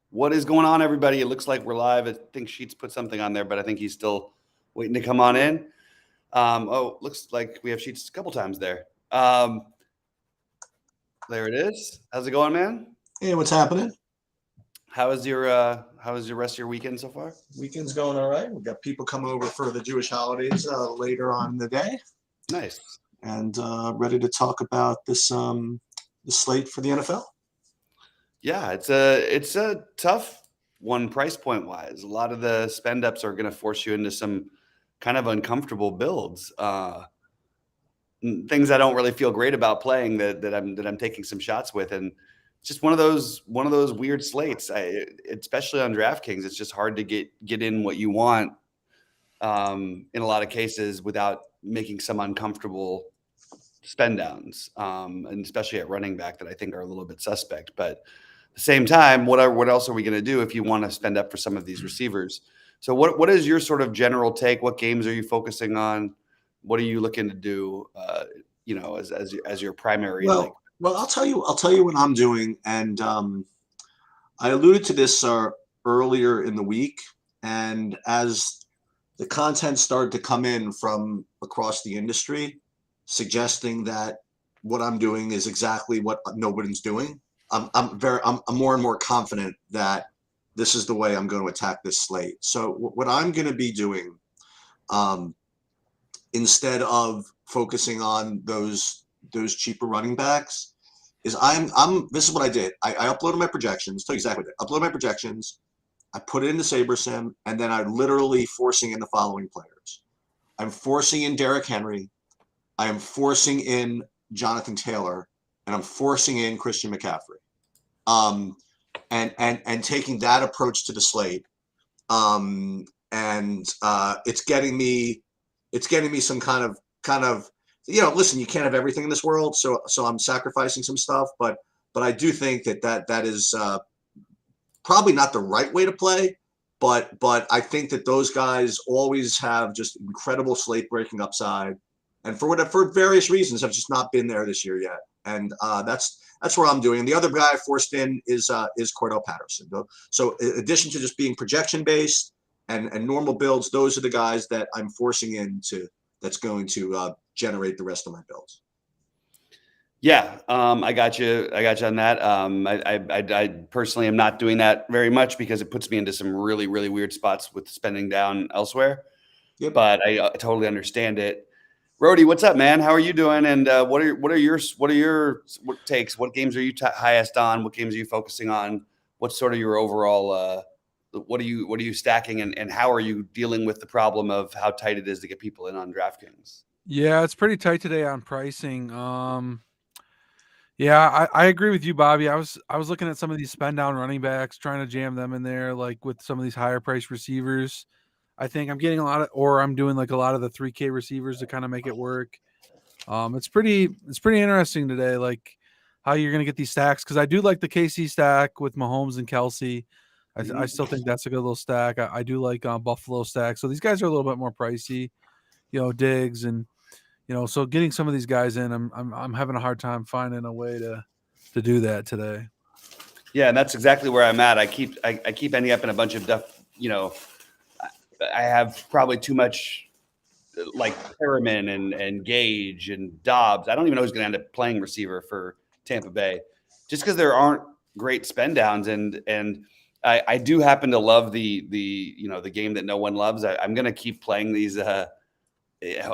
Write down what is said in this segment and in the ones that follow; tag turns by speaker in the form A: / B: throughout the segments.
A: What is going on, everybody? It looks like we're live. I think Sheets put something on there, but I think he's still waiting to come on in. Looks like we have Sheets a couple times there. There it is. How's it going, man?
B: Hey, what's happening?
A: How was your rest of your weekend so far?
B: Weekend's going all right. We've got people coming over for the Jewish holidays later on in the day,
A: Nice.
B: and ready to talk about the slate for the NFL.
A: Yeah, it's a tough one price point wise. A lot of the spend ups are going to force you into some kind of uncomfortable builds. Things I don't really feel great about playing that I'm taking some shots with, and it's just one of those weird slates. Especially on DraftKings, it's just hard to get in what you want in a lot of cases without making some uncomfortable spend downs, and especially at running back that I think are a little bit suspect. But at the same time, what else are we going to do if you want to spend up for some of these receivers? So what is your sort of general take? What games are you focusing on? What are you looking to do? As your primary like.
B: Well, I'll tell you what I'm doing, and I alluded to this earlier in the week, and as the content started to come in from across the industry, suggesting that what I'm doing is exactly what nobody's doing. I'm more and more confident that this is the way I'm going to attack this slate. So what I'm going to be doing, um, instead of focusing on those cheaper running backs, is I'm this is what I did. I uploaded my projections. Tell you exactly what I did. Upload my projections. I put it into SaberSim, and then I'm literally forcing in the following players. I'm forcing in Derrick Henry. I am forcing in Jonathan Taylor, and I'm forcing in Christian McCaffrey. Um, and taking that approach to the slate. And it's getting me some kind of listen, you can't have everything in this world, so I'm sacrificing some stuff, but I do think that is probably not the right way to play, but I think that those guys always have just incredible slate breaking upside, and for various reasons have just not been there this year yet. And that's what I'm doing. And the other guy I forced in is Cordell Patterson. So in addition to just being projection based and normal builds, those are the guys that I'm forcing into that's going to generate the rest of my builds.
A: Yeah, I got you. I got you on that. I personally am not doing that very much because it puts me into some really, really weird spots with spending down elsewhere.
B: Yep.
A: But I totally understand it. Rody, what's up, man? How are you doing? And what takes? What games are you highest on? What games are you focusing on? What's sort of your overall? What are you stacking, and how are you dealing with the problem of how tight it is to get people in on DraftKings?
C: Yeah, it's pretty tight today on pricing. Yeah, I agree with you, Bobby. I was looking at some of these spend down running backs, trying to jam them in there, like with some of these higher price receivers. I think I'm getting a lot of, or I'm doing like a lot of the 3K receivers to kind of make it work. It's pretty interesting today, like how you're gonna get these stacks because I do like the KC stack with Mahomes and Kelsey. I
A: Mhm.
C: still think that's a good little stack. I do like Buffalo stack. So these guys are a little bit more pricey, Diggs and so getting some of these guys in, I'm having a hard time finding a way to do that today.
A: Yeah, and that's exactly where I'm at. I keep ending up in a bunch of stuff. I have probably too much like Perriman and Gage and Dobbs. I don't even know who's going to end up playing receiver for Tampa Bay, just because there aren't great spend downs. And I do happen to love the game that no one loves. I'm going to keep playing these,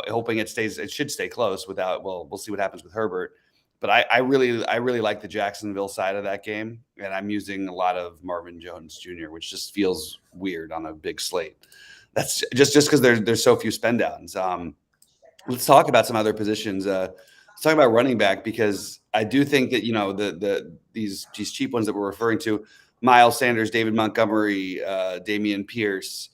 A: hoping it stays. It should stay close. We'll see what happens with Herbert. But I really like the Jacksonville side of that game, and I'm using a lot of Marvin Jones Jr., which just feels weird on a big slate. That's just because there's so few spend downs. Let's talk about some other positions. Let's talk about running back because I do think that these cheap ones that we're referring to, Miles Sanders, David Montgomery, Damian Pierce.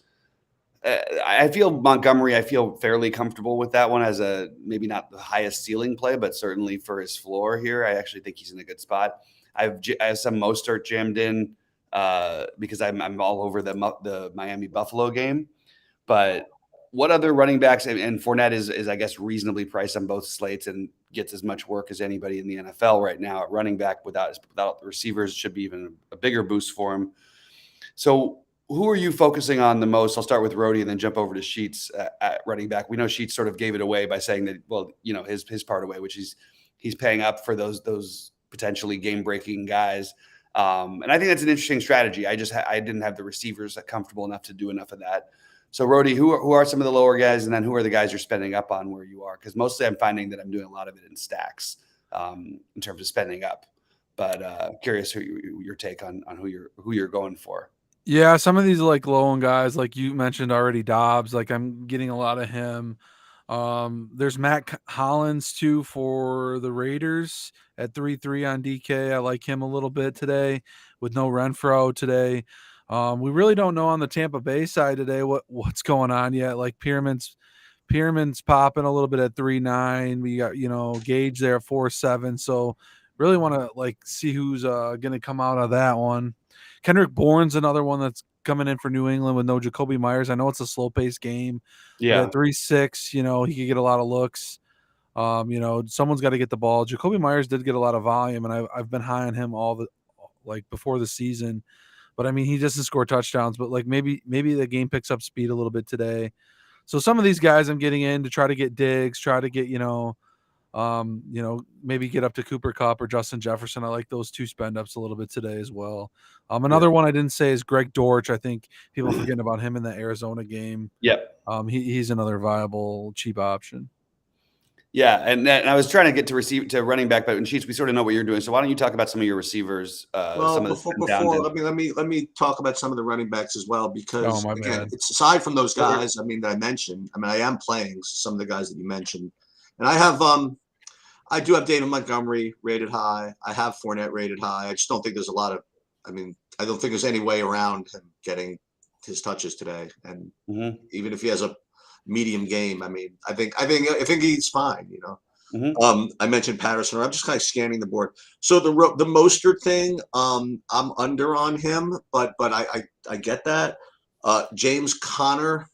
A: I feel Montgomery. I feel fairly comfortable with that one as a maybe not the highest ceiling play, but certainly for his floor here, I actually think he's in a good spot. I have some Mostert jammed in because I'm all over the Miami Buffalo game. But what other running backs and Fournette is I guess reasonably priced on both slates and gets as much work as anybody in the NFL right now at running back without the receivers should be even a bigger boost for him. So who are you focusing on the most? I'll start with Rhodey and then jump over to Sheets at running back. We know Sheets sort of gave it away by saying that, well, his part away, which he's paying up for those potentially game breaking guys. And I think that's an interesting strategy. I didn't have the receivers comfortable enough to do enough of that. So Rhodey, who are some of the lower guys, and then who are the guys you're spending up on where you are? Because mostly I'm finding that I'm doing a lot of it in stacks in terms of spending up. But curious your take on who you're going for.
C: Yeah, some of these like low end guys, like you mentioned already, Dobbs. Like I'm getting a lot of him. There's Matt Hollins too for the Raiders at 3-3 on DK. I like him a little bit today with no Renfro today. We really don't know on the Tampa Bay side today what's going on yet. Like Pyramid's popping a little bit at 3-9. We got Gage there at 4-7. So really want to like see who's going to come out of that one. Kendrick Bourne's another one that's coming in for New England with no Jacoby Myers. I know it's a slow paced game.
A: Yeah.
C: At 3-6, he could get a lot of looks. Someone's got to get the ball. Jacoby Myers did get a lot of volume, and I've been high on him before the season. But I mean, he doesn't score touchdowns, but like maybe the game picks up speed a little bit today. So some of these guys I'm getting in to try to get Diggs, try to get, maybe get up to Cooper Kupp or Justin Jefferson. I like those two spend ups a little bit today as well. Another one I didn't say is Greg Dortch. I think people forgetting about him in the Arizona game.
A: Yep.
C: He's another viable cheap option.
A: Yeah, and I was trying to get to running back, but in Sheets, we sort of know what you're doing. So why don't you talk about some of your receivers?
B: Well, let me talk about some of the running backs as well, because it's aside from those guys. I mean, that I mentioned. I mean, I am playing some of the guys that you mentioned, and I do have David Montgomery rated high. I have Fournette rated high. I just don't think there's a lot of. I mean, I don't think there's any way around him getting his touches today, and even if he has a medium game, I mean, I think he's fine. I mentioned Patterson. I'm just kind of scanning the board. So the Mostert thing, I'm under on him, but I get that. James Conner,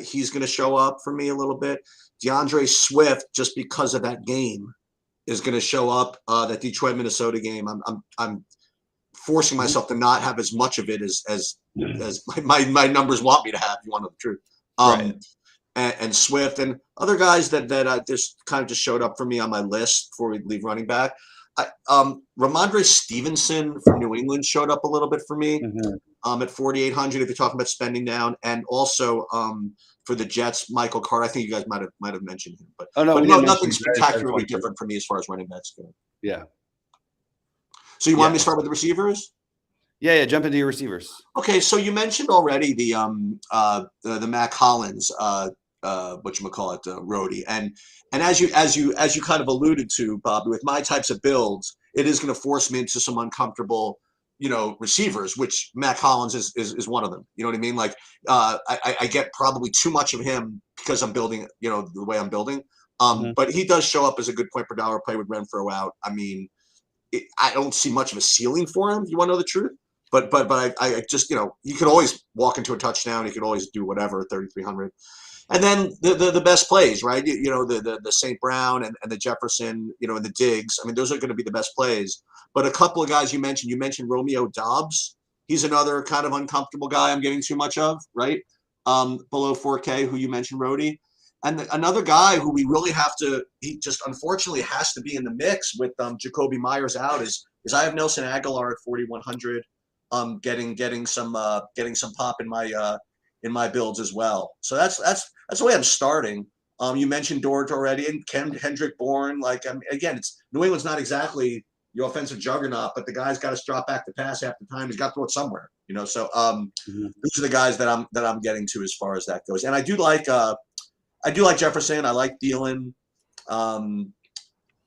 B: he's going to show up for me a little bit. DeAndre Swift, just because of that game, is going to show up. That Detroit Minnesota game, I'm forcing myself to not have as much of it as my numbers want me to have. You want to know the truth.
A: Right.
B: And Swift and other guys that just kind of just showed up for me on my list before we leave running back. Ramondre Stevenson from New England showed up a little bit for me at 4,800 if you're talking about spending down, and also for the Jets, Michael Carter. I think you guys might have mentioned him, but nothing spectacularly different for me as far as running backs go.
A: Yeah.
B: So you want me to start with the receivers?
A: Yeah. Jump into your receivers.
B: Okay, so you mentioned already the Mac Hollins, whatchamacallit, Rhodey, and as you kind of alluded to, Bobby, with my types of builds, it is going to force me into some uncomfortable, receivers, which Mac Hollins is one of them. You know what I mean? Like I get probably too much of him because I'm building, the way I'm building. But he does show up as a good point per dollar play with Renfro out. I mean, I don't see much of a ceiling for him. You want to know the truth? But I just, you could always walk into a touchdown. You could always do whatever, 3,300. And then the best plays, right? The St. Brown and the Jefferson, and the Diggs. I mean, those are going to be the best plays. But a couple of guys you mentioned Romeo Dobbs. He's another kind of uncomfortable guy I'm getting too much of, right? Below 4K, who you mentioned, Rhodey. And another guy who we really have to, he just unfortunately has to be in the mix with Jacoby Myers out is I have Nelson Aguilar at 4,100. Getting some pop in my builds as well. So that's the way I'm starting. You mentioned Dort already, and Kendrick Bourne. Again, it's New England's not exactly your offensive juggernaut, but the guy's got to drop back the pass half the time. He's got to throw it somewhere, So these are the guys that I'm getting to as far as that goes. And I do like Jefferson. I like Thielen.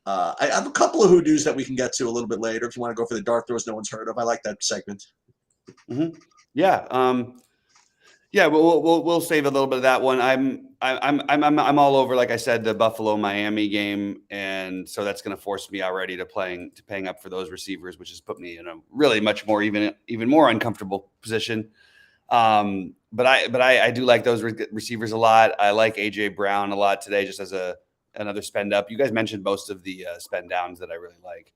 B: I have a couple of hoodoos that we can get to a little bit later if you want to go for the dart throws no one's heard of. I like that segment.
A: Yeah. Yeah, we'll save a little bit of that one. I'm all over, like I said, the Buffalo Miami game, and so that's going to force me already to paying up for those receivers, which has put me in a really much more even more uncomfortable position. But I do like those receivers a lot. I like AJ Brown a lot today, just as another spend up. You guys mentioned most of the spend downs that I really like.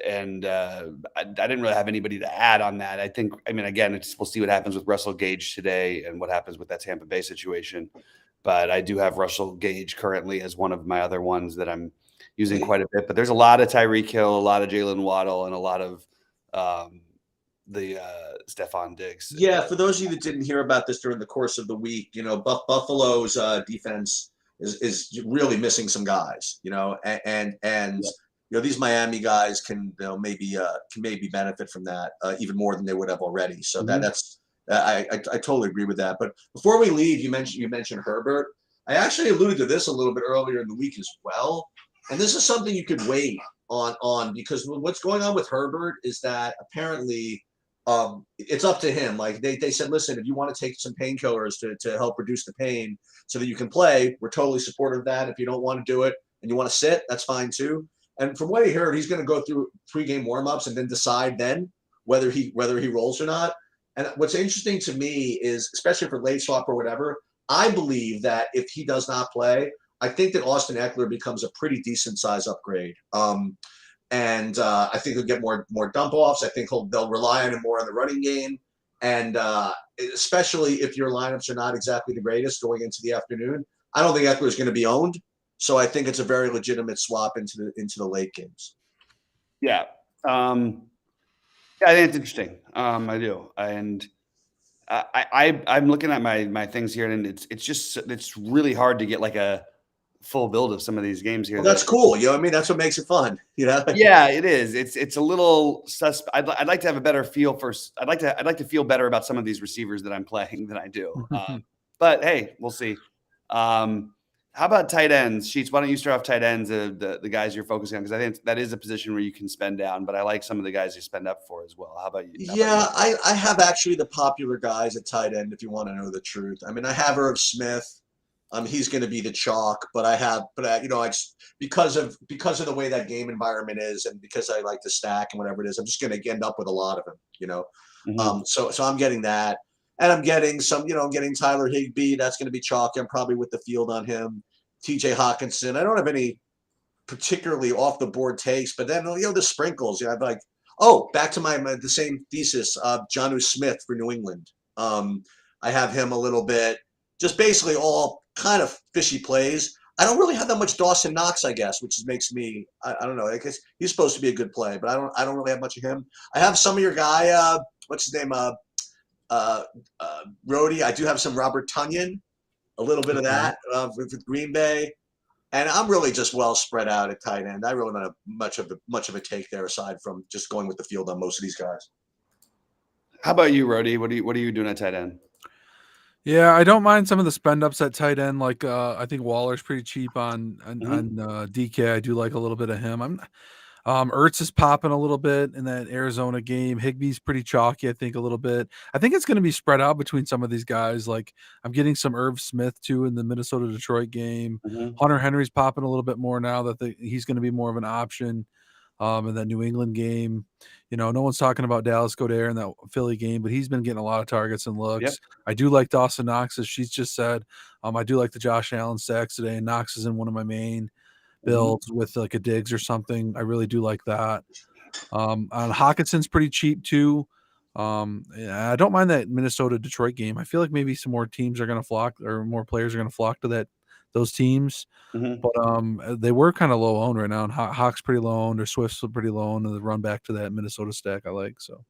A: I didn't really have anybody to add on that. I mean, again, we'll see what happens with Russell Gage today and what happens with that Tampa Bay situation. But I do have Russell Gage currently as one of my other ones that I'm using quite a bit. But there's a lot of Tyreek Hill, a lot of Jalen Waddle, and a lot of the Stephon Diggs.
B: Yeah, for those of you that didn't hear about this during the course of the week, Buffalo's defense is really missing some guys, and these Miami guys can maybe benefit from that even more than they would have already. So that's I totally agree with that. But before we leave, you mentioned Herbert. I actually alluded to this a little bit earlier in the week as well, and this is something you could wait on because what's going on with Herbert is that apparently it's up to him. Like they said, listen, if you want to take some painkillers to help reduce the pain so that you can play, we're totally supportive of that. If you don't want to do it and you want to sit, that's fine too. And from what I heard, he's going to go through pregame warmups and then decide then whether he rolls or not. And what's interesting to me is, especially for late swap or whatever, I believe that if he does not play, I think that Austin Eckler becomes a pretty decent size upgrade. And I think he'll get more dump offs. I think they'll rely on him more in the running game. And especially if your lineups are not exactly the greatest going into the afternoon, I don't think Eckler is going to be owned. So I think it's a very legitimate swap into the late games.
A: Yeah. I think it's interesting. I do. And I'm looking at my things here, and it's really hard to get like a full build of some of these games here.
B: Well, that's cool. You know what I mean? That's what makes it fun.
A: Yeah, it is. It's a little I'd like to have a better feel for. I'd like to feel better about some of these receivers that I'm playing than I do. But hey, we'll see. How about tight ends? Sheets, why don't you start off tight ends, the guys you're focusing on? Because I think that is a position where you can spend down, but I like some of the guys you spend up for as well. How about you?
B: I have actually the popular guys at tight end, if you want to know the truth. I mean, I have Irv Smith. He's going to be the chalk, but because of the way that game environment is, and because I like to stack and whatever it is, I'm just going to end up with a lot of them, So I'm getting that. And I'm getting getting Tyler Higbee. That's going to be chalky. I'm probably with the field on him. TJ Hawkinson. I don't have any particularly off the board takes, but then the sprinkles. I'd like. Oh, back to the same thesis. Jonnu Smith for New England. I have him a little bit. Just basically all kind of fishy plays. I don't really have that much Dawson Knox, I guess, which makes me I don't know. I guess he's supposed to be a good play, but I don't really have much of him. I have some of your guy. What's his name? Rhodey. I do have some Robert Tonyan, a little bit of that with Green Bay, and I'm really just well spread out at tight end. I really don't have much of a take there aside from just going with the field on most of these guys.
A: How about you, Rhodey? What are you doing at tight end?
C: Yeah, I don't mind some of the spend ups at tight end. Like I think Waller's pretty cheap on DK. I do like a little bit of him. Ertz is popping a little bit in that Arizona game. Higbee's pretty chalky, I think, a little bit. I think it's going to be spread out between some of these guys. Like I'm getting some Irv Smith too in the Minnesota-Detroit game. Hunter Henry's popping a little bit more now that he's going to be more of an option in that New England game. No one's talking about Dallas Goedert in that Philly game, but he's been getting a lot of targets and looks. Yep. I do like Dawson Knox, as she's just said. I do like the Josh Allen stacks today, and Knox is in one of my main builds with like a Diggs or something. I really do like that. Hawkinson's pretty cheap too. I don't mind that Minnesota Detroit game. I feel like maybe some more teams are going to flock, or more players are going to flock to those teams. But they were kind of low owned right now, and Hawk's pretty low owned, or Swift's pretty low owned, and the run back to that Minnesota stack I like. So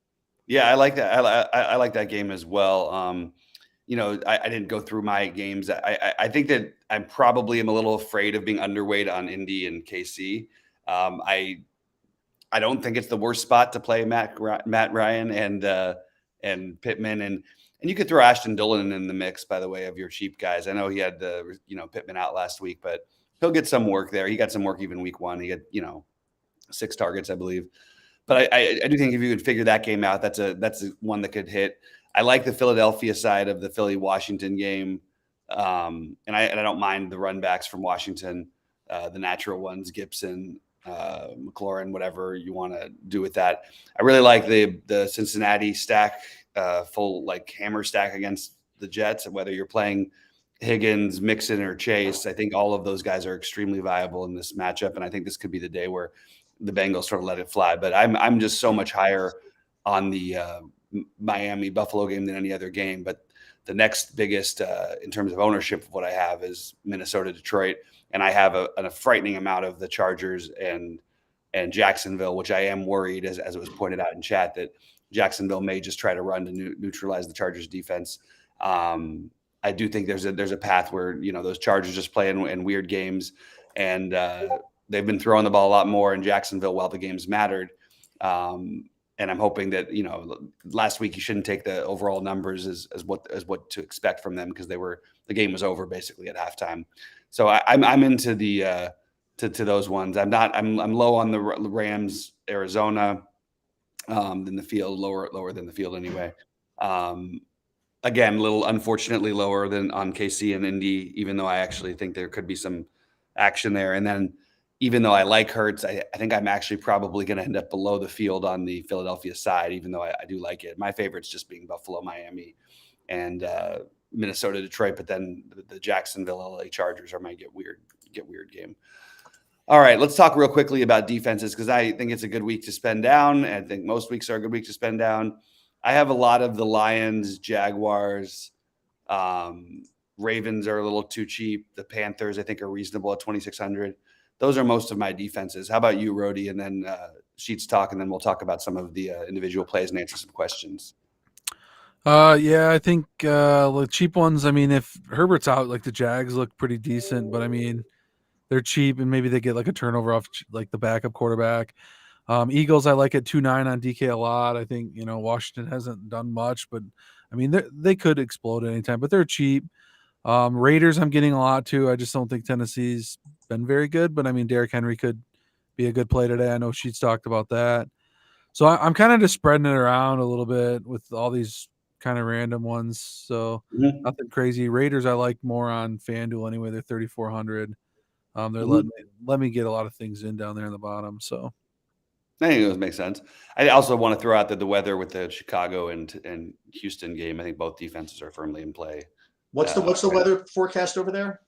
A: yeah, I like that. I like that game as well. I didn't go through my games. I think that I probably am a little afraid of being underweight on Indy and KC. I don't think it's the worst spot to play Matt Ryan and Pittman, and you could throw Ashton Dillon in the mix, by the way, of your cheap guys. I know he had Pittman out last week, but he'll get some work there. He got some work even week one. He got 6 targets, I believe. But I do think if you could figure that game out, that's one that could hit. I like the Philadelphia side of the Philly-Washington game, and I don't mind the run backs from Washington, the natural ones, Gibson, McLaurin, whatever you want to do with that. I really like the Cincinnati stack, full like hammer stack against the Jets, whether you're playing Higgins, Mixon, or Chase. I think all of those guys are extremely viable in this matchup, and I think this could be the day where the Bengals sort of let it fly. But I'm just so much higher on the Miami Buffalo game than any other game. But the next biggest in terms of ownership of what I have is Minnesota Detroit, and I have a frightening amount of the Chargers and Jacksonville, which I am worried, as it was pointed out in chat, that Jacksonville may just try to run to neutralize the Chargers defense. I do think there's a path where, those Chargers just play in weird games, and they've been throwing the ball a lot more in Jacksonville while the games mattered. And I'm hoping that, last week you shouldn't take the overall numbers as what to expect from them, because the game was over basically at halftime. So I'm into the to those ones. I'm low on the Rams, Arizona, than the field, lower than the field anyway. Again, a little unfortunately lower than on KC and Indy, even though I actually think there could be some action there. And then, even though I like Hurts, I think I'm actually probably going to end up below the field on the Philadelphia side, even though I do like it. My favorites just being Buffalo, Miami, and Minnesota, Detroit. But then the Jacksonville, LA Chargers are my get weird game. All right, let's talk real quickly about defenses, because I think it's a good week to spend down. And I think most weeks are a good week to spend down. I have a lot of the Lions, Jaguars, Ravens are a little too cheap. The Panthers, I think, are reasonable at 2,600. Those are most of my defenses. How about you, Rody? And then Sheets talk, and then we'll talk about some of the individual plays and answer some questions.
C: Yeah, I think the cheap ones. I mean, if Herbert's out, like the Jags look pretty decent, but I mean, they're cheap, and maybe they get like a turnover off like the backup quarterback. Eagles, I like at 2.9 on DK a lot. I think Washington hasn't done much, but I mean they could explode at any time, but they're cheap. Raiders, I'm getting a lot too. I just don't think Tennessee's been very good, but I mean Derrick Henry could be a good play today. I know Sheets talked about that, so I'm kind of just spreading it around a little bit with all these kind of random ones. So nothing crazy. Raiders I like more on FanDuel anyway. They're 3,400. They're let me get a lot of things in down there in the bottom. So
A: I think those make sense. I also want to throw out that the weather with the Chicago and Houston game, I think both defenses are firmly in play.
B: What's the weather forecast over there?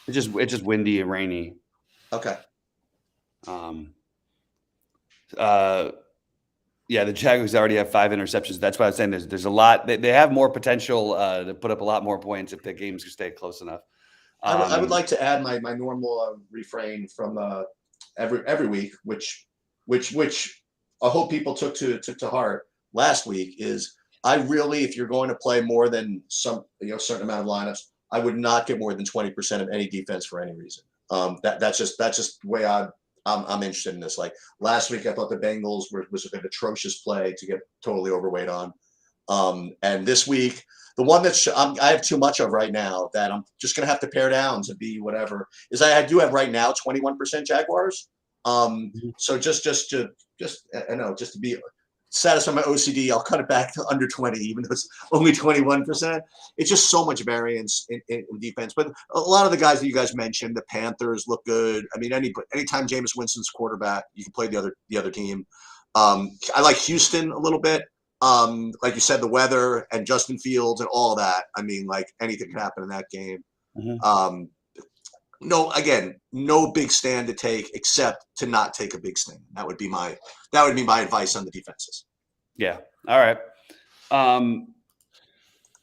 A: It's just windy and rainy.
B: Okay.
A: Yeah, the Jaguars already have 5 interceptions. That's why I'm saying there's a lot. They have more potential to put up a lot more points if the games stay close enough.
B: I would like to add my normal refrain from every week, which I hope people took to heart last week, is I really, if you're going to play more than some certain amount of lineups, I would not get more than 20% of any defense for any reason. That's just the way I'm interested in this. Like last week, I thought the Bengals was an atrocious play to get totally overweight on, and this week the one that I have too much of right now that I'm just going to have to pare down to be whatever is I do have right now 21% Jaguars. So just to be satisfy my OCD, I'll cut it back to under 20, even though it's only 21%. It's just so much variance in defense. But a lot of the guys that you guys mentioned, the Panthers look good. I mean, anytime Jameis Winston's quarterback, you can play the other team. I like Houston a little bit. Like you said, the weather and Justin Fields and all that. I mean, like anything can happen in that game. No big stand to take except to not take a big stand. That would be my advice on the defenses.
A: Yeah. All right.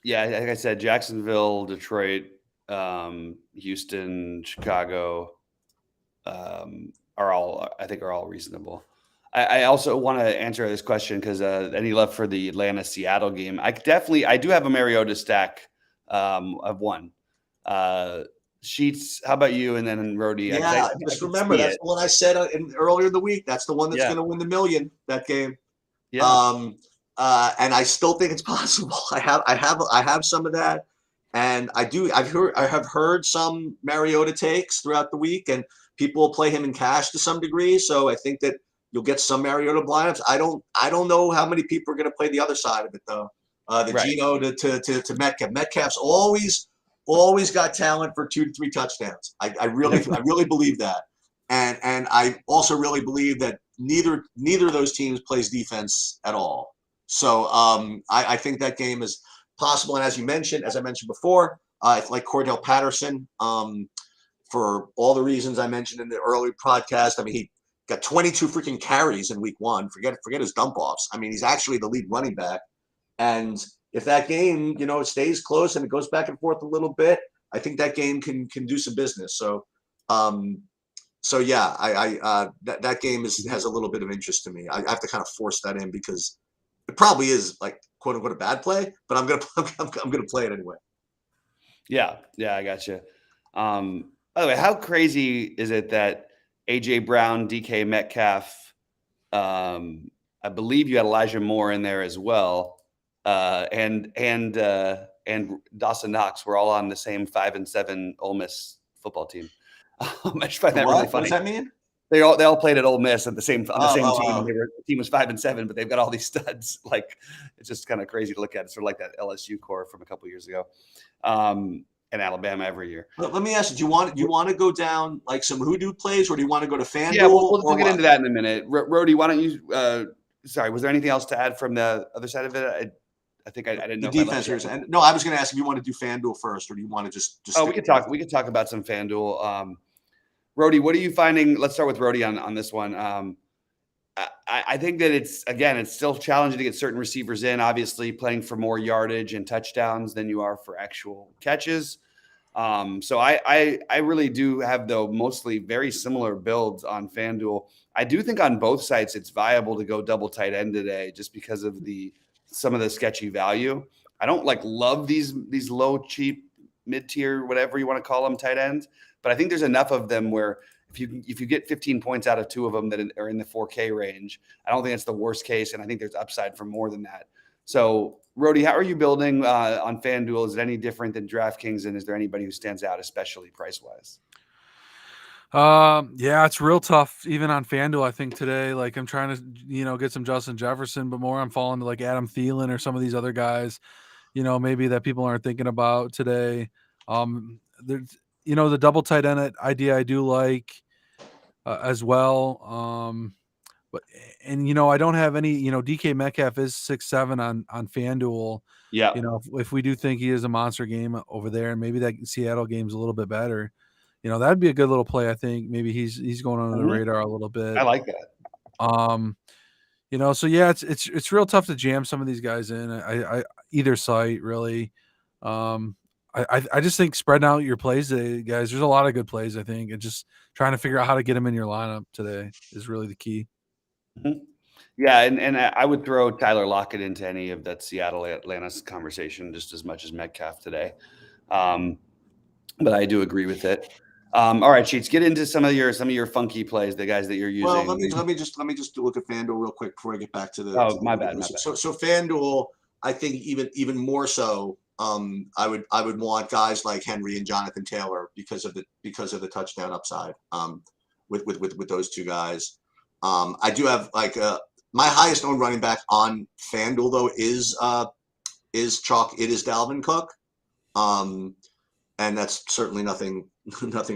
A: Yeah, like I said, Jacksonville, Detroit, Houston, Chicago, are all reasonable. I also want to answer this question because any love for the Atlanta-Seattle game? I do have a Mariota stack of one. Sheets, how about you? And then Rody.
B: Yeah, just remember that's the one I said earlier in the week. That's the one that's going to win the million. That game. Yeah. And I still think it's possible. I have some of that, and I have heard some Mariota takes throughout the week, and people will play him in cash to some degree. So I think that you'll get some Mariota blindups. I don't know how many people are going to play the other side of it though. Geno to Metcalf. Metcalf's always got talent for 2 to 3 touchdowns. I really believe that. And I also really believe that neither of those teams plays defense at all. So I think that game is possible. And as I mentioned before, I like Cordell Patterson for all the reasons I mentioned in the early podcast. I mean, got 22 freaking carries in week 1. Forget his dump offs. I mean, he's actually the lead running back. And if that game, it stays close and it goes back and forth a little bit, I think that game can do some business. So, yeah, that game has a little bit of interest to me. I have to kind of force that in because it probably is like quote unquote a bad play, but I'm gonna play it anyway.
A: Yeah, I got you. By the way, how crazy is it that AJ Brown, DK Metcalf, I believe you had Elijah Moore in there as well, and Dawson Knox were all on the same 5-7 Ole Miss football team. I just find that really funny.
B: What does that mean?
A: They all played at Ole Miss on the same team.
B: Wow.
A: The team was 5-7, but they've got all these studs. Like, it's just kind of crazy to look at. It's sort of like that LSU core from a couple years ago, and Alabama every year.
B: Let me ask you: Do you want to go down like some hoodoo plays, or do you want to go to FanDuel?
A: Yeah, we'll get into that in a minute. Rody, why don't you? Sorry, was there anything else to add from the other side of it? I think I didn't know.
B: The defense. And no, I was going to ask if you want to do FanDuel first, or do you want to just?
A: Oh, we could talk. We could talk about some FanDuel. Rody, what are you finding? Let's start with Rody on this one. I think that it's still challenging to get certain receivers in, obviously playing for more yardage and touchdowns than you are for actual catches. So I really do have, though, mostly very similar builds on FanDuel. I do think on both sites it's viable to go double tight end today just because of some of the sketchy value. I don't love these low, cheap, mid-tier, whatever you want to call them, tight ends. But I think there's enough of them where if you get 15 points out of 2 of them that are in the 4K range, I don't think it's the worst case, and I think there's upside for more than that. So, Rody, how are you building on FanDuel? Is it any different than DraftKings, and is there anybody who stands out, especially price-wise?
C: Yeah, it's real tough even on FanDuel. I think today, I'm trying to get some Justin Jefferson, but more I'm falling to Adam Thielen or some of these other guys, maybe that people aren't thinking about today. There's the double tight end idea I do like as well. But I don't have any, DK Metcalf is 6'7" on FanDuel.
A: Yeah.
C: If we do think he is a monster game over there, and maybe that Seattle game's a little bit better, that'd be a good little play. I think maybe he's going under the radar a little bit.
A: I like that.
C: So yeah, it's real tough to jam some of these guys in. I either site really. I just think spreading out your plays today, guys. There's a lot of good plays, I think, and just trying to figure out how to get them in your lineup today is really the key.
A: Mm-hmm. Yeah, and I would throw Tyler Lockett into any of that Seattle-Atlanta conversation just as much as Metcalf today. But I do agree with it. All right, Sheets, get into some of your funky plays, the guys that you're using.
B: Well, let me just look at FanDuel real quick before I get back to the.
A: Oh, my bad.
B: So FanDuel, I think even more so. I would want guys like Henry and Jonathan Taylor because of the touchdown upside. With those two guys, I do have my highest owned running back on FanDuel though is chalk. It is Dalvin Cook, and that's certainly nothing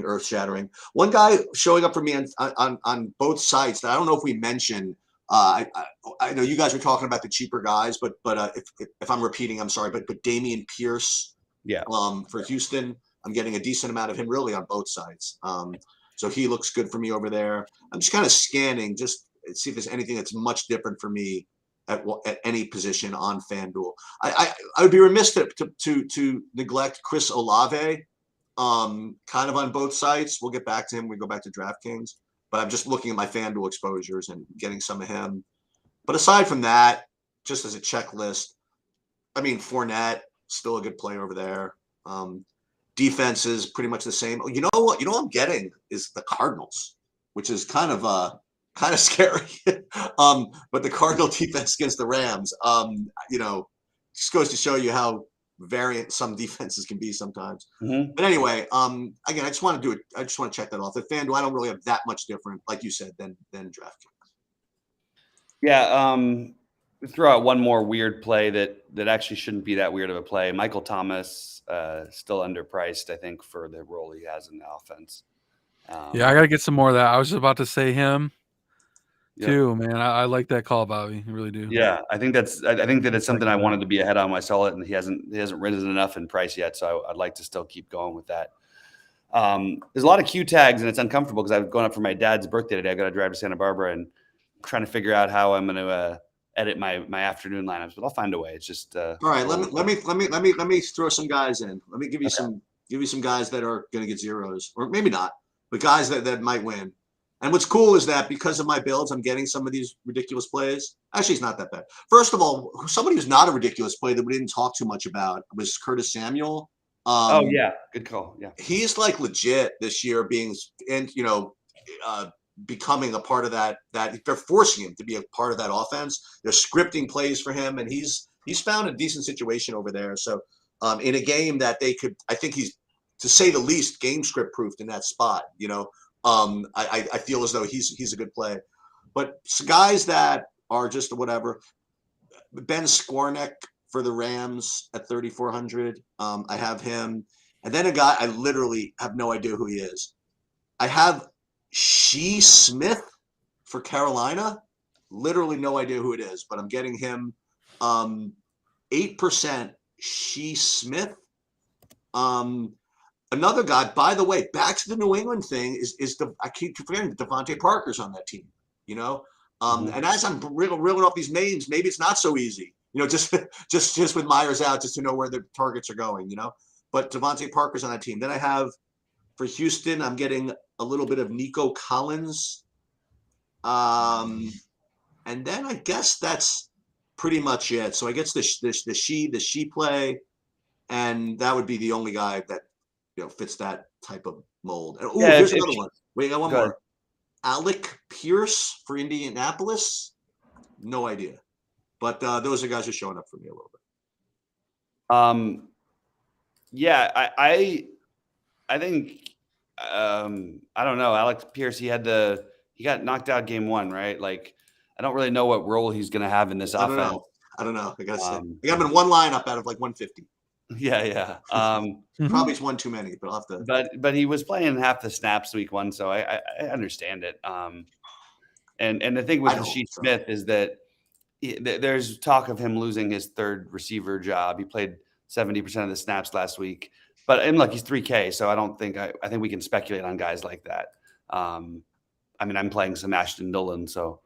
B: earth shattering. One guy showing up for me on both sites that I don't know if we mentioned. I know you guys were talking about the cheaper guys, but if I'm repeating, I'm sorry. But Dameon Pierce,
A: yeah.
B: For Houston, I'm getting a decent amount of him really on both sides. So he looks good for me over there. I'm just kind of scanning, just see if there's anything that's much different for me at any position on FanDuel. I would be remiss to neglect Chris Olave, kind of on both sites. We'll get back to him. We go back to DraftKings. But I'm just looking at my FanDuel exposures and getting some of him. But aside from that, just as a checklist, I mean, Fournette, still a good player over there. Defense is pretty much the same. You know what? What I'm getting is the Cardinals, which is kind of scary. But the Cardinal defense against the Rams, just goes to show you how variant some defenses can be sometimes. Mm-hmm. But anyway, again, I just want to check that off. At FanDuel, I don't really have that much different, like you said, than DraftKings.
A: Yeah, throw out one more weird play that actually shouldn't be that weird of a play. Michael Thomas, still underpriced, I think, for the role he has in the offense.
C: Yeah, I got to get some more of that. I was just about to say him. Too, man. I like that call, Bobby. I really do.
A: Yeah, I think that it's something I wanted to be ahead on. I saw it, and he hasn't risen enough in price yet, so I'd like to still keep going with that. There's a lot of Q tags, and it's uncomfortable because I've gone up for my dad's birthday today. I got to drive to Santa Barbara and trying to figure out how I'm going to edit my afternoon lineups, but I'll find a way. It's just
B: all right. Let me throw some guys in. Let me give you some guys that are going to get zeros, or maybe not, but guys that might win. And what's cool is that because of my builds, I'm getting some of these ridiculous plays. Actually, it's not that bad. First of all, somebody who's not a ridiculous play that we didn't talk too much about was Curtis Samuel.
A: Oh yeah, good call. Yeah,
B: he's like legit this year, becoming a part of that. They're forcing him to be a part of that offense. They're scripting plays for him, and he's found a decent situation over there. So, in a game that I think he's, to say the least, game script proofed in that spot. I feel as though he's a good play, but guys that are just whatever. Ben Skornick for the Rams at 3,400. I have him, and then a guy I literally have no idea who he is. I have Shee Smith for Carolina. Literally no idea who it is, but I'm getting him 8% Shee Smith. Another guy, by the way, back to the New England thing I keep forgetting Devontae Parker's on that team, and as I'm reeling off these names, maybe it's not so easy, just with Myers out, just to know where the targets are going, but Devontae Parker's on that team. Then I have for Houston, I'm getting a little bit of Nico Collins. And then I guess that's pretty much it. So I guess the she play, and that would be the only guy that fits that type of mold. And here's another one. Wait, I got one more. Alec Pierce for Indianapolis. No idea, but those are guys who are showing up for me a little bit.
A: Yeah, I think I don't know. Alex Pierce, he got knocked out game 1, right? Like, I don't really know what role he's going to have in this offense.
B: I don't know. I got to say, I got him in one lineup out of like 150.
A: Yeah.
B: Probably it's one too many, but I'll have to.
A: But he was playing half the snaps week 1, so I understand it. And the thing with Shee Smith is that there's talk of him losing his third receiver job. He played 70% of the snaps last week, and look, he's 3K, so I don't think I think we can speculate on guys like that. I mean, I'm playing some Ashton Dulin, so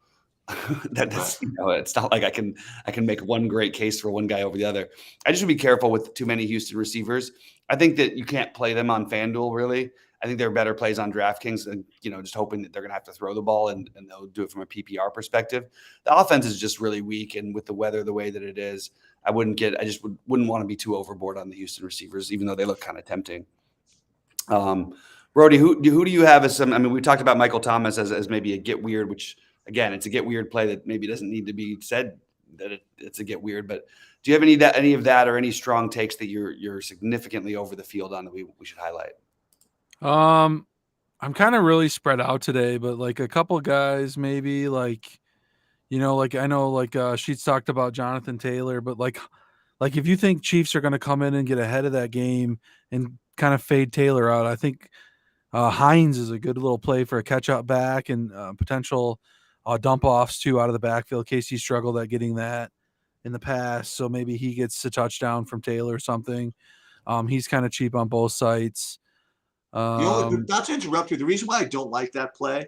A: that's it's not like I can make one great case for one guy over the other. I just would be careful with too many Houston receivers. I think that you can't play them on FanDuel, really. I think there are better plays on DraftKings, and just hoping that they're going to have to throw the ball and they'll do it from a PPR perspective. The offense is just really weak, and with the weather the way that it is, I just wouldn't want to be too overboard on the Houston receivers, even though they look kind of tempting. Brody, who do you have as some? I mean, we talked about Michael Thomas as maybe a get weird, which again, it's a get weird play that maybe doesn't need to be said that it's a get weird. But do you have any of that or any strong takes that you're significantly over the field on that we should highlight?
C: I'm kind of really spread out today, but like a couple guys, maybe like I know Sheets talked about Jonathan Taylor, but like if you think Chiefs are going to come in and get ahead of that game and kind of fade Taylor out, I think Hines is a good little play for a catch up back and potential dump offs too out of the backfield. Casey struggled at getting that in the past, so maybe he gets a touchdown from Taylor or something. He's kind of cheap on both sites.
B: Not to interrupt you, the reason why I don't like that play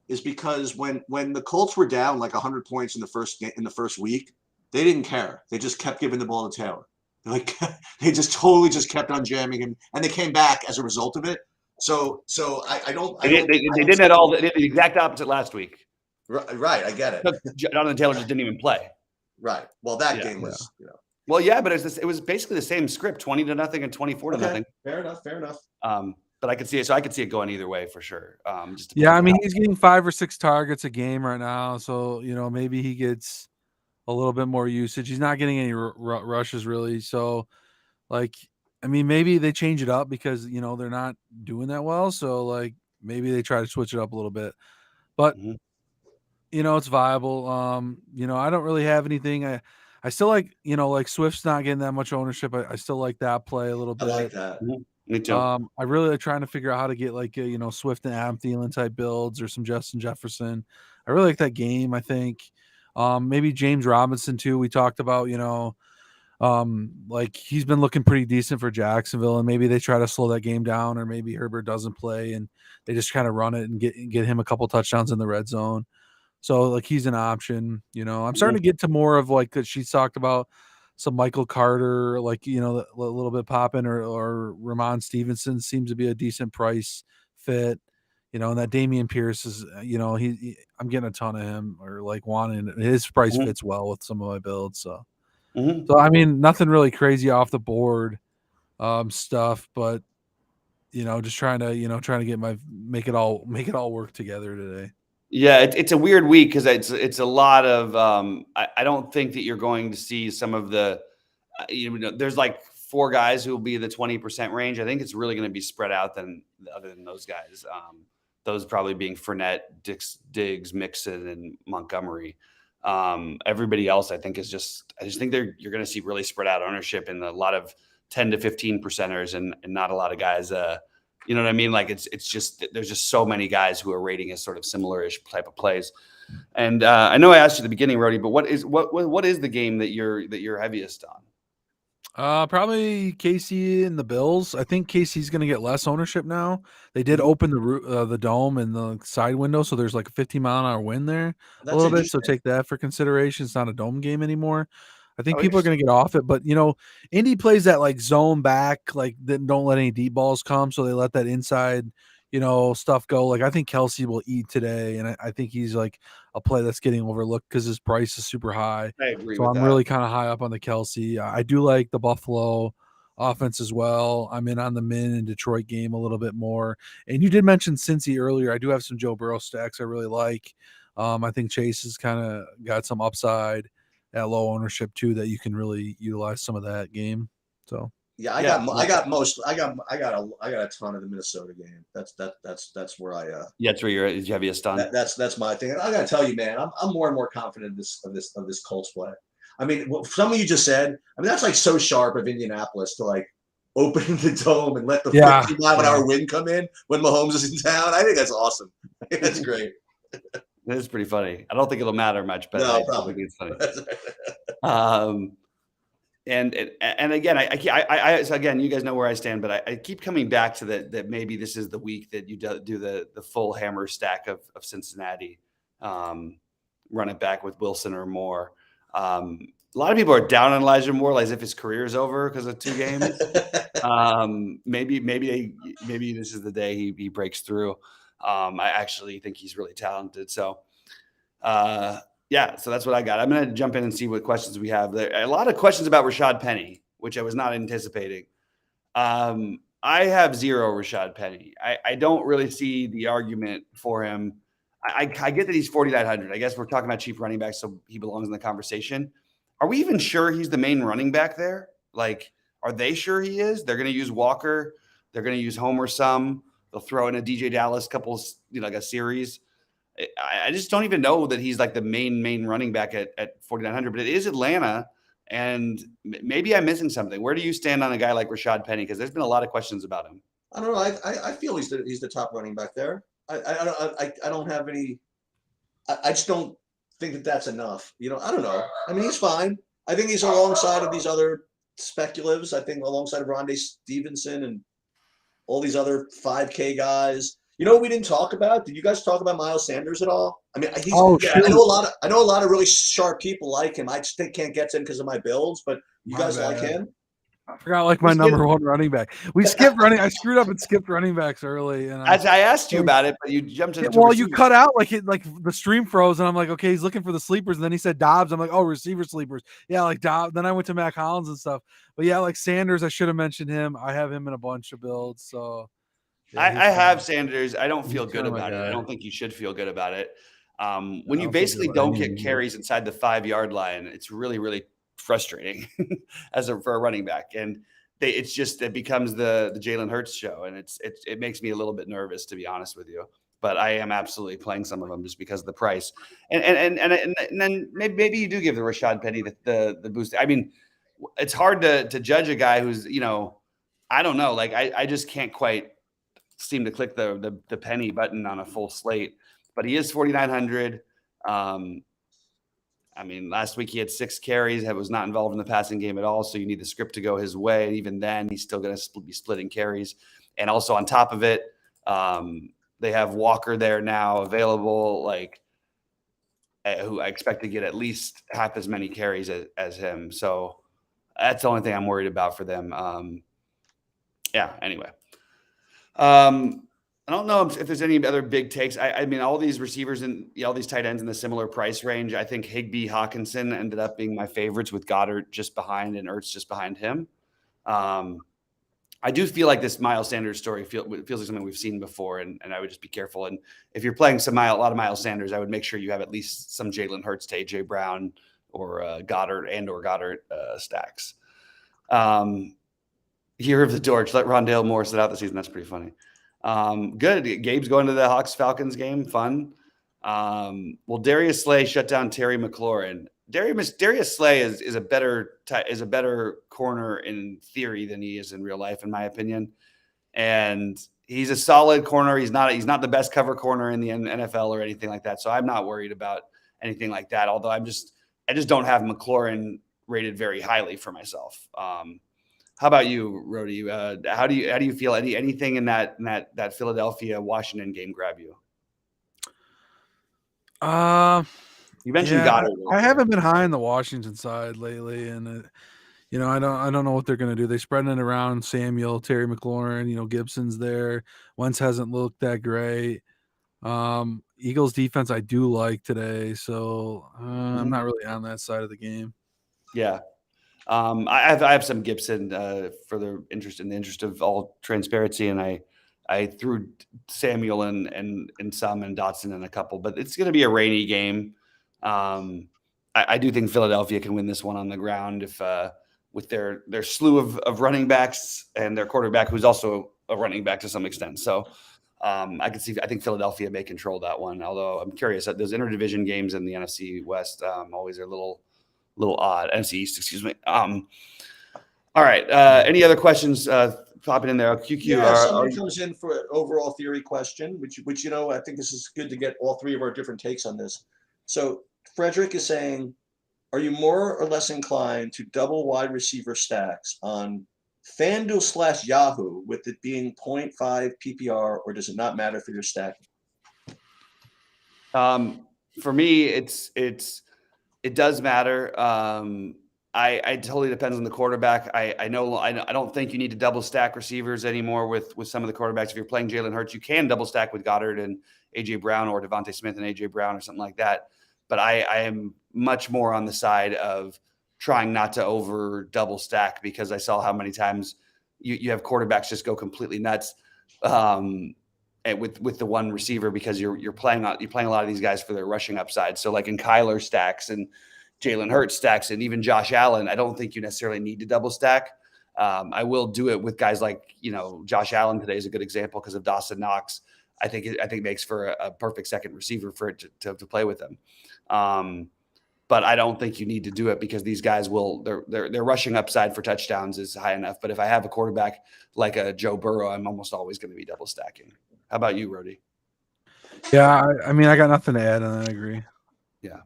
B: is because when the Colts were down like 100 points in the first week, they didn't care. They just kept giving the ball to Taylor. Like they just totally just kept on jamming him, and they came back as a result of it. So I don't. They did
A: the exact opposite last week.
B: Right, I get it.
A: Jonathan Taylor just didn't even play.
B: Right. Well, that game was,
A: Well, yeah, but it was basically the same script, 20-0 and 24-0.
B: Fair enough.
A: But I could see it. So I could see it going either way for sure.
C: I mean, he's getting 5 or 6 targets a game right now, so maybe he gets a little bit more usage. He's not getting any rushes really, so like, I mean, maybe they change it up because they're not doing that well, so like maybe they try to switch it up a little bit, but it's viable. I don't really have anything. I still like like Swift's not getting that much ownership. I still like that play a little bit.
B: I like that.
A: Me too.
C: I really like trying to figure out how to get like Swift and Adam Thielen type builds or some Justin Jefferson. I really like that game. I think maybe James Robinson too. We talked about Like he's been looking pretty decent for Jacksonville, and maybe they try to slow that game down, or maybe Herbert doesn't play and they just kind of run it and get him a couple touchdowns in the red zone. So like he's an option. I'm starting to get to more of like that. She's talked about some Michael Carter, like a little bit popping, or Ramon Stevenson seems to be a decent price fit. And that Damian Pierce is, I'm getting a ton of him, or like wanting his price
A: Mhm.
C: fits well with some of my builds. So.
A: Mhm.
C: So I mean, nothing really crazy off the board stuff, but just trying to make it all work together today.
A: Yeah, it's a weird week because it's a lot of. I don't think that you're going to see some of the. There's like 4 guys who will be the 20% range. I think it's really going to be spread out other than those guys. Those probably being Fournette, Diggs, Mixon, and Montgomery. Everybody else, I think, I just think you're going to see really spread out ownership in a lot of 10 to 15 percenters and not a lot of guys. You know what I mean? Like it's just there's just so many guys who are rating as sort of similar-ish type of plays. And I know I asked you at the beginning, Rody, but what is the game that you're heaviest on?
C: Probably KC and the Bills. I think KC's going to get less ownership now. They did open the dome and the side window, so there's like a 15-mile-an-hour wind there a
B: That's
C: little bit. So
B: interesting.
C: take that for consideration. It's not a dome game anymore. I think
A: Oh,
C: people are going to get off it, but Indy plays that like zone back, like then don't let any deep balls come, so they let that inside stuff go. Like I think Kelsey will eat today, and I think he's like a play that's getting overlooked because his price is super high.
A: I agree
C: So
A: with
C: I'm
A: that.
C: really kind of high up on the Kelsey. I do like the Buffalo offense as well. I'm in on the Min and Detroit game a little bit more. And you did mention Cincy earlier. I do have some Joe Burrow stacks I really like. I think Chase has kind of got some upside at low ownership too that you can really utilize some of that game. So
B: Yeah,
A: Yeah,
B: I got a ton of the Minnesota game. That's where
A: yeah, that's where you're heaviest on.
B: that's my thing. And I gotta tell you, man, I'm more and more confident of this Colts play. I mean, what some of you just said. I mean, that's like so sharp of Indianapolis to like open the dome and let the 50-mile-an-hour wind come in when Mahomes is in town. I think that's awesome. I think that's great.
A: It is pretty funny. I don't think it'll matter much, but
B: No,
A: I
B: probably.
A: think it's funny. And again, so again, you guys know where I stand, but I keep coming back to that maybe this is the week that you do the full hammer stack of Cincinnati, run it back with Wilson or Moore. A lot of people are down on Elijah Moore, like as if his career is over because of 2 games. Maybe this is the day he breaks through. I actually think he's really talented. So, yeah, so that's what I got. I'm going to jump in and see what questions we have. There a lot of questions about Rashad Penny, which I was not anticipating. I have 0 Rashad Penny. I don't really see the argument for him. I get that he's 4,900. I guess we're talking about cheap running backs, so he belongs in the conversation. Are we even sure he's the main running back there? Like, are they sure he is? They're going to use Walker. They're going to use Homer some. They'll throw in a DJ Dallas couple, like a series. I just don't even know that he's like the main running back at 4,900, but it is Atlanta. And maybe I'm missing something. Where do you stand on a guy like Rashad Penny? Because there's been a lot of questions about him.
B: I don't know. I feel he's the top running back there. I don't have any. I just don't think that's enough. I don't know. I mean, he's fine. I think he's alongside of these other speculatives. I think alongside of Rondé Stevenson and all these other 5K guys. We didn't talk about? Did you guys talk about Miles Sanders at all? I mean, I know a lot of really sharp people like him. I just can't get to him because of my builds. But you guys like him?
C: I forgot like my number 1 running back. We skipped running. I screwed up and skipped running backs early. And
A: I asked you about it, but you jumped into
C: well, you cut out like the stream froze, and I'm like, okay, he's looking for the sleepers, and then he said Dobbs. I'm like, oh, receiver sleepers. Yeah, like Dobbs. Then I went to Mac Hollins and stuff. But yeah, like Sanders, I should have mentioned him. I have him in a bunch of builds. So
A: yeah, I have Sanders. I don't feel good about it. I don't think you should feel good about it. When you basically don't get carries inside the 5-yard line, it's really, really frustrating for a running back. And it becomes the Jalen Hurts show. And it makes me a little bit nervous, to be honest with you. But I am absolutely playing some of them just because of the price. And then maybe you do give the Rashad Penny the boost. I mean, it's hard to judge a guy who's, I don't know. Like I just can't quite seem to click the Penny button on a full slate. But he is 4,900. I mean, last week he had 6 carries, was not involved in the passing game at all. So you need the script to go his way. And even then, he's still going to be splitting carries. And also on top of it, they have Walker there now available, who I expect to get at least half as many carries as him. So that's the only thing I'm worried about for them. Anyway. I don't know if there's any other big takes. I mean, all these receivers and all these tight ends in the similar price range. I think Higbee, Hawkinson ended up being my favorites with Goddard just behind and Ertz just behind him. I do feel like this Miles Sanders story feels like something we've seen before, and I would just be careful. And if you're playing a lot of Miles Sanders, I would make sure you have at least some Jalen Hurts to AJ Brown or Goddard stacks. Year of the Torch. Let Rondale Moore sit out the season. That's pretty funny. Good. Gabe's going to the Hawks-Falcons game. Fun. Well, Darius Slay shut down Terry McLaurin. Darius Slay is a better corner in theory than he is in real life, in my opinion. And he's a solid corner. He's not the best cover corner in the NFL or anything like that. So I'm not worried about anything like that. Although I just don't have McLaurin rated very highly for myself. How about you, Rody? How do you feel? Anything in that Philadelphia Washington game grab you? You mentioned Goddard.
C: I haven't been high on the Washington side lately, and I don't know what they're going to do. They spreading it around. Samuel, Terry McLaurin, Gibson's there. Wentz hasn't looked that great. Eagles defense I do like today, so I'm not really on that side of the game.
A: Yeah. I have some Gibson for the interest of all transparency, and I threw Samuel and some and Dotson in a couple, but it's going to be a rainy game. I do think Philadelphia can win this one on the ground if with their slew of running backs and their quarterback, who's also a running back to some extent. So I think Philadelphia may control that one. Although I'm curious, those interdivision games in the NFC West always are a little odd. NFC East, excuse me. All right. Any other questions popping in there? QQ.
B: Yeah, somebody comes in for an overall theory question, which I think this is good to get all three of our different takes on this. So Frederick is saying, are you more or less inclined to double wide receiver stacks on FanDuel / Yahoo with it being 0.5 PPR, or does it not matter for your stacking?
A: For me, it does matter. I totally depends on the quarterback. I don't think you need to double stack receivers anymore with some of the quarterbacks. If you're playing Jalen Hurts, you can double stack with Goddard and AJ Brown, or Devontae Smith and AJ Brown, or something like that. But I am much more on the side of trying not to over double stack, because I saw how many times you have quarterbacks just go completely nuts and with the one receiver, because you're playing a lot of these guys for their rushing upside. So like in Kyler stacks and Jalen Hurts stacks and even Josh Allen, I don't think you necessarily need to double stack. I will do it with guys like, Josh Allen today is a good example because of Dawson Knox. I think it makes for a perfect second receiver for it to play with them. But I don't think you need to do it, because these guys their rushing upside for touchdowns is high enough. But if I have a quarterback like a Joe Burrow, I'm almost always going to be double stacking. How about you, Rody?
C: Yeah, I mean, I got nothing to add, and I agree.
A: Yeah.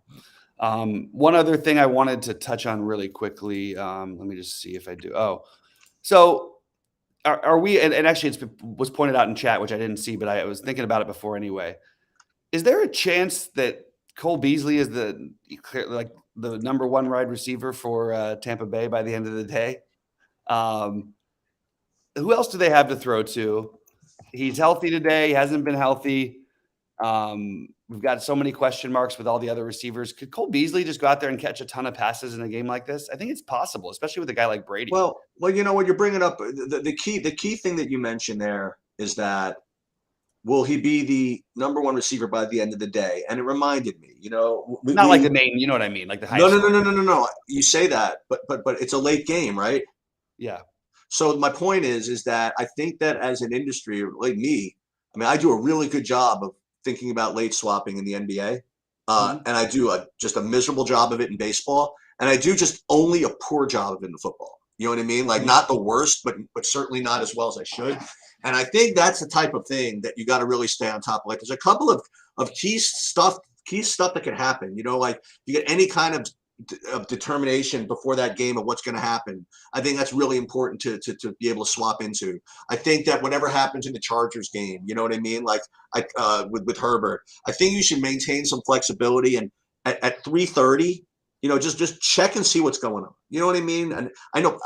A: One other thing I wanted to touch on really quickly. Let me just see if I do. Oh, so are we? And actually, was pointed out in chat, which I didn't see, but I was thinking about it before anyway. Is there a chance that Cole Beasley is the number one wide receiver for Tampa Bay by the end of the day? Who else do they have to throw to? He's healthy today. He hasn't been healthy. We've got so many question marks with all the other receivers. Could Cole Beasley just go out there and catch a ton of passes in a game like this? I think it's possible, especially with a guy like Brady.
B: Well, what you're bringing up, the key thing that you mentioned there is that, will he be the number one receiver by the end of the day? And it reminded me,
A: like the main, you know what I mean, like the high.
B: No. You say that, but it's a late game, right?
A: Yeah.
B: So my point is that I think that as an industry, like me, I do a really good job of thinking about late swapping in the NBA, and I do just a miserable job of it in baseball, and I do just only a poor job of it in football. You know what I mean? Like, not the worst, but certainly not as well as I should. And I think that's the type of thing that you got to really stay on top of. Like, there's a couple of key stuff that could happen. You know, like you get any kind of determination before that game of what's going to happen. I think that's really important to be able to swap into. I think that whatever happens in the Chargers game, you know what I mean? Like with Herbert, I think you should maintain some flexibility, and at 3:30, you know, just check and see what's going on. You know what I mean? And I know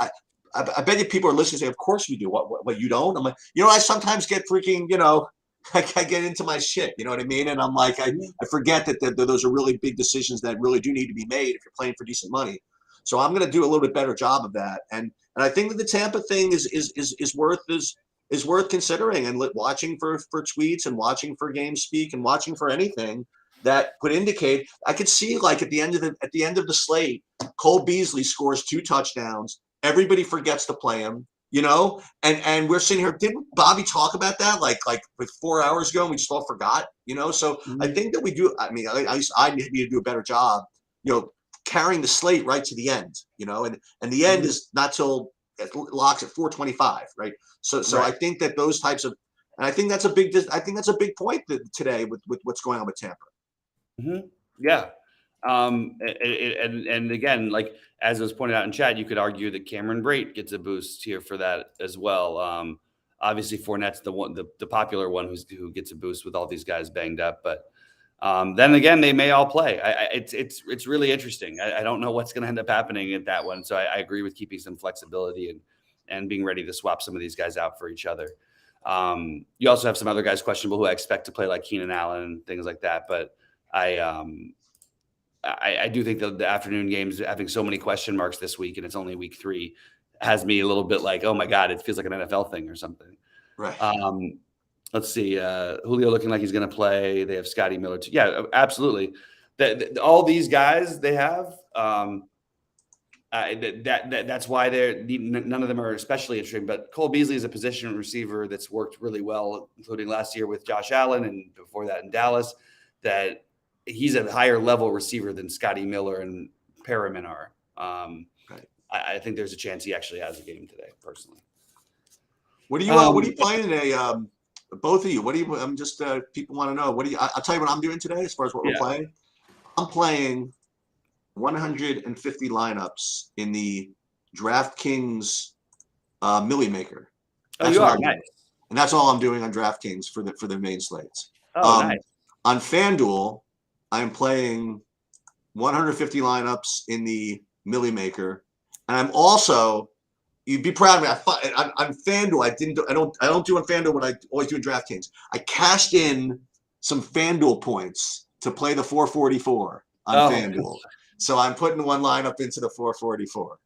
B: I bet you people are listening and say, of course we do. What you don't? I'm like, you know, I sometimes get freaking, you know, I get into my shit, you know what I mean? And I'm like, I forget that those are really big decisions that really do need to be made if you're playing for decent money. So I'm going to do a little bit better job of that. And I think that the Tampa thing is worth considering, and watching for tweets and watching for game speak and watching for anything that could indicate. I could see, like, at the end of the slate, Cole Beasley scores 2 touchdowns. Everybody forgets to play him. You know, and we're sitting here. Didn't Bobby talk about that like 4 hours ago, and we just all forgot? You know, so I think that we do. I mean, I need to do a better job. You know, carrying the slate right to the end. You know, and the end is not till it locks at 4:25, right? So I think that those types of, and I think that's a big point today with what's going on with Tampa.
A: Mm-hmm. Yeah. And again, like as was pointed out in chat, you could argue that Cameron Brate gets a boost here for that as well. Obviously Fournette's the popular one who gets a boost with all these guys banged up, but then again, they may all play. It's really interesting. I don't know what's going to end up happening at that one. So I agree with keeping some flexibility and being ready to swap some of these guys out for each other. You also have some other guys questionable who I expect to play, like Keenan Allen and things like that. But I do think that the afternoon games, having so many question marks this week, and it's only week 3, has me a little bit like, oh my God, it feels like an NFL thing or something.
B: Right.
A: Let's see. Julio looking like he's going to play. They have Scotty Miller too. Yeah, absolutely. All these guys they have, that's why none of them are especially interesting. But Cole Beasley is a position receiver that's worked really well, including last year with Josh Allen and before that in Dallas, that he's a higher level receiver than Scotty Miller and Perriman are.
B: Right.
A: I think there's a chance he actually has a game today, personally.
B: What are you playing today? Both of you. What do you? I'm just people want to know. What do you? I'll tell you what I'm doing today as far as what we're playing. I'm playing 150 lineups in the DraftKings Millie Maker.
A: That's you are nice.
B: And that's all I'm doing on DraftKings for the main slates.
A: Oh, nice.
B: On FanDuel, I'm playing 150 lineups in the Millie Maker, and I'm also, you'd be proud of me. I'm FanDuel. I don't do on FanDuel what I always do in DraftKings. I cashed in some FanDuel points to play the 444 on FanDuel. So I'm putting one lineup into the 444.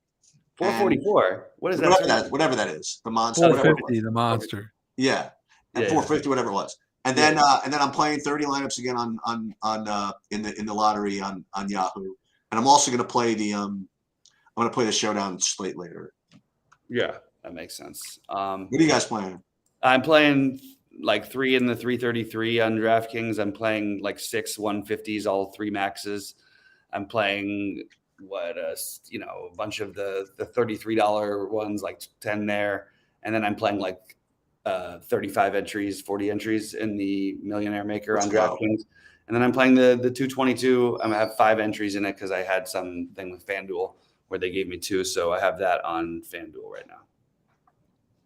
A: 444. What is that?
B: Whatever that is. The monster.
C: 450, the monster.
B: Yeah. And 450, whatever it was. And then I'm playing 30 lineups again on in the lottery on Yahoo. And I'm also going to play the showdown slate later.
A: Yeah, that makes sense.
B: What are you guys playing?
A: I'm playing like 3 in the 333 on DraftKings. I'm playing like 6 150s, all 3 maxes. I'm playing a bunch of the $33 ones, like 10 there. And then I'm playing like 35 entries, 40 entries in the Millionaire Maker on DraftKings. And then I'm playing the 222. I have 5 entries in it because I had something with FanDuel where they gave me 2. So I have that on FanDuel right now.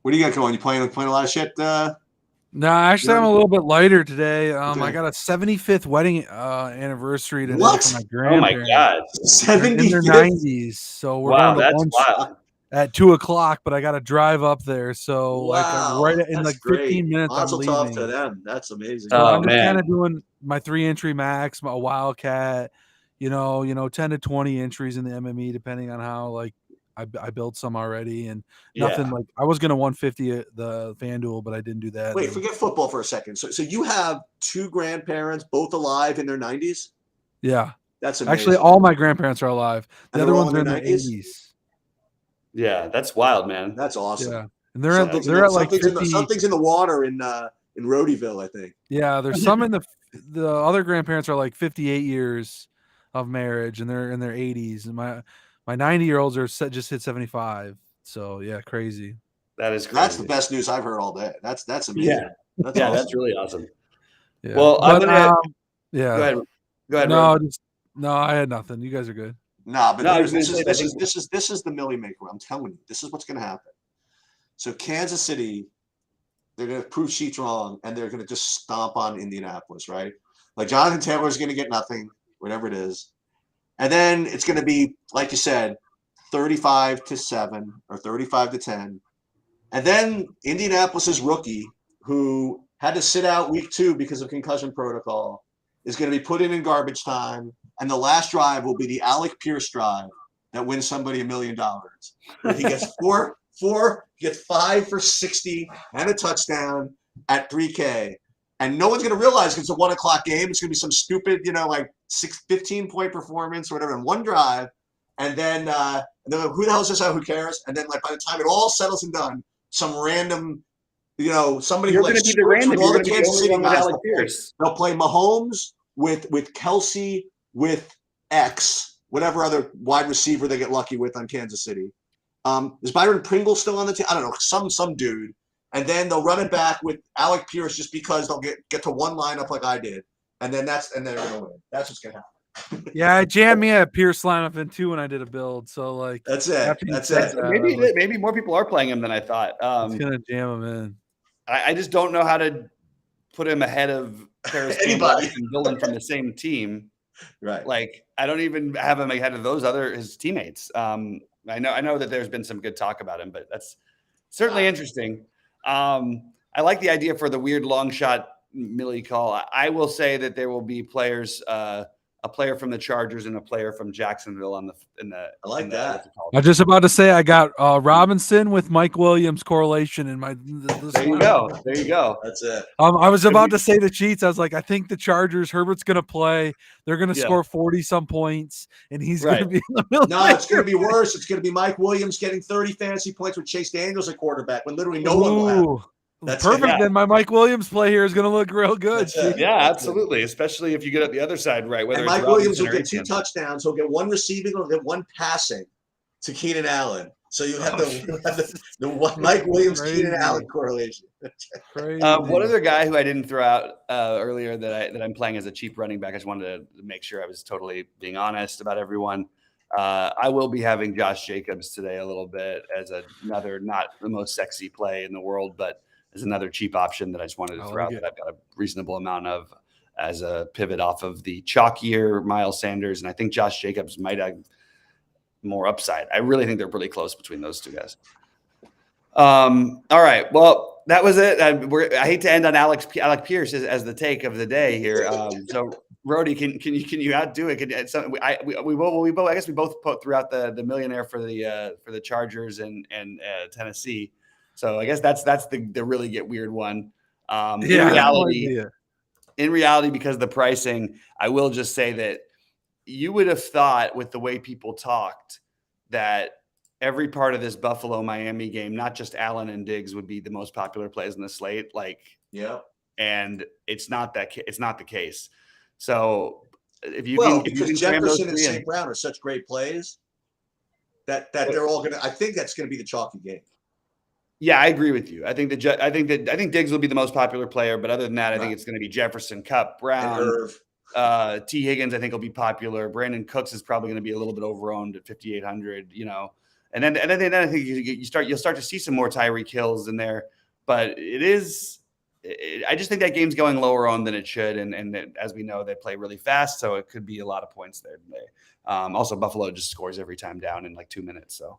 B: What do you got going? You playing a lot of shit?
C: No, actually, I'm a little bit lighter today. I got a 75th wedding anniversary today for my grandparents.
A: Oh my God,
B: 75th
C: in their 90s. So we're going to lunch
A: wild.
C: At 2:00, but I got to drive up there. So in 15 minutes, I'm leaving.
B: Talk to them. That's amazing.
C: So I'm just kind of doing my 3 entry max, my Wildcat, 10 to 20 entries in the MME, depending on how I built some already, and nothing like I was going to 150 at the FanDuel, but I didn't do that.
B: Wait, forget football for a second. So you have 2 grandparents, both alive in their 90s?
C: Yeah.
B: That's amazing.
C: Actually, all my grandparents are alive. The other ones are in their 80s.
A: Yeah, that's wild, man.
B: That's awesome.
C: Yeah. And they're at like 50.
B: Something's in the water in Rhodeyville, I think.
C: Yeah, there's some in the other grandparents are like 58 years of marriage, and they're in their 80s, and my 90-year-olds are just hit 75. So yeah, crazy.
A: That is crazy.
B: That's the best news I've heard all day. That's amazing.
A: Yeah,
B: that's awesome.
A: That's really awesome.
C: Yeah.
A: Well,
C: but,
A: go ahead. Go ahead.
C: No,
A: Rod.
C: no, I had nothing. You guys are good.
B: Nah, but
A: No, I was
B: this
A: gonna
B: is
A: say, I
B: this is
A: think-
B: this is the Millie Maker. I'm telling you, this is what's going to happen. So Kansas City, they're going to prove sheets wrong, and they're going to just stomp on Indianapolis, right? Like Jonathan Taylor's going to get nothing, whatever it is, and then it's going to be like you said, 35-7 or 35-10, and then Indianapolis's rookie, who had to sit out week 2 because of concussion protocol, is going to be put in garbage time, and the last drive will be the Alec Pierce drive that wins somebody $1 million. Where he gets he gets 5 for 60 and a touchdown at 3K, and no one's going to realize it's a 1 o'clock game. It's going to be some stupid, like 15-point performance or whatever in one drive, and then who the hell is this? Who cares? And then like by the time it all settles and done, some random. Somebody
A: You're
B: who
A: going
B: like
A: to be the random.
B: with all
A: You're
B: the
A: going to be the
B: Kansas
A: only
B: City
A: one with
B: guys.
A: Alec Pierce.
B: They'll play Mahomes with Kelsey with X, whatever other wide receiver they get lucky with on Kansas City. Is Byron Pringle still on the team? I don't know, some dude. And then they'll run it back with Alec Pierce just because they'll get to one lineup like I did, and then they're gonna win. That's what's gonna happen.
C: Yeah, I jammed me at Pierce lineup in 2 when I did a build. So like
B: That's it.
C: that being
B: That's
C: said,
B: it.
A: Maybe more people are playing him than I thought.
C: it's gonna jam him in.
A: I just don't know how to put him ahead of Paris
B: Anybody.
A: and Dillon from the same team.
B: Right.
A: Like I don't even have him ahead of his teammates. I know that there's been some good talk about him, but that's certainly interesting. I like the idea for the weird long shot Millie call. I will say that there will be players, a player from the Chargers and a player from Jacksonville I like
B: that.
C: I was just about to say I got Robinson with Mike Williams correlation in my.
A: There you go. There you go.
B: That's it.
C: I was about to say the cheats. I was like, I think the Chargers. Herbert's gonna play. They're gonna score 40 some points, and he's gonna be in the middle.
B: No, it's going to be worse. It's going to be Mike Williams getting 30 fantasy points with Chase Daniels at quarterback when literally no one will have. That's
C: perfect.
A: it, yeah.
C: Then my Mike Williams play here is going to look real good.
A: Yeah, absolutely. Especially if you get up the other side right. Whether
B: and
A: it's
B: Mike Williams
A: Robinson
B: will
A: or
B: get 2
A: Etienne.
B: touchdowns. He'll get 1 receiving. He'll get 1 passing to Keenan Allen. So you have the Mike Williams Keenan Allen correlation.
C: Crazy.
A: One other guy who I didn't throw out earlier that I'm playing as a cheap running back. I just wanted to make sure I was totally being honest about everyone. I will be having Josh Jacobs today a little bit as another not the most sexy play in the world, but as another cheap option that I just wanted to throw out that I've got a reasonable amount of as a pivot off of the chalkier Miles Sanders. And I think Josh Jacobs might have more upside. I really think they're pretty close between those two guys. All right. Well, that was it. I hate to end on Alec Pierce as the take of the day here. So Rody, can you outdo it? We both put throughout the millionaire for the Chargers and Tennessee. So I guess that's the really get weird one. In reality, because of the pricing, I will just say that you would have thought with the way people talked that every part of this Buffalo-Miami game, not just Allen and Diggs, would be the most popular plays in the slate. And it's not the case. So
B: because Jefferson and St. Brown are such great plays that they're all gonna. I think that's gonna be the chalky game.
A: Yeah, I agree with you. I think Diggs will be the most popular player, but other than that, I think it's going to be Jefferson, Kupp, Brown, T. Higgins. I think will be popular. Brandon Cooks is probably going to be a little bit overowned at 5,800. And then I think you'll start to see some more Tyreek Hills in there. But I just think that game's going lower on than it should, and as we know, they play really fast, so it could be a lot of points there today. Also, Buffalo just scores every time down in like 2 minutes, so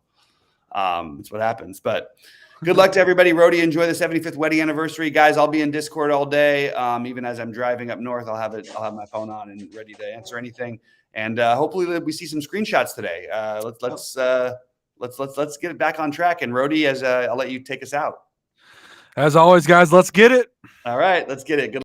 A: that's what happens. But good luck to everybody. Rody, enjoy the 75th wedding anniversary, guys. I'll be in Discord all day. Even as I'm driving up north, I'll have my phone on and ready to answer anything. And hopefully we see some screenshots today. Let's get it back on track. And Rody, I'll let you take us out.
C: As always, guys, let's get it.
A: All right, let's get it. Good.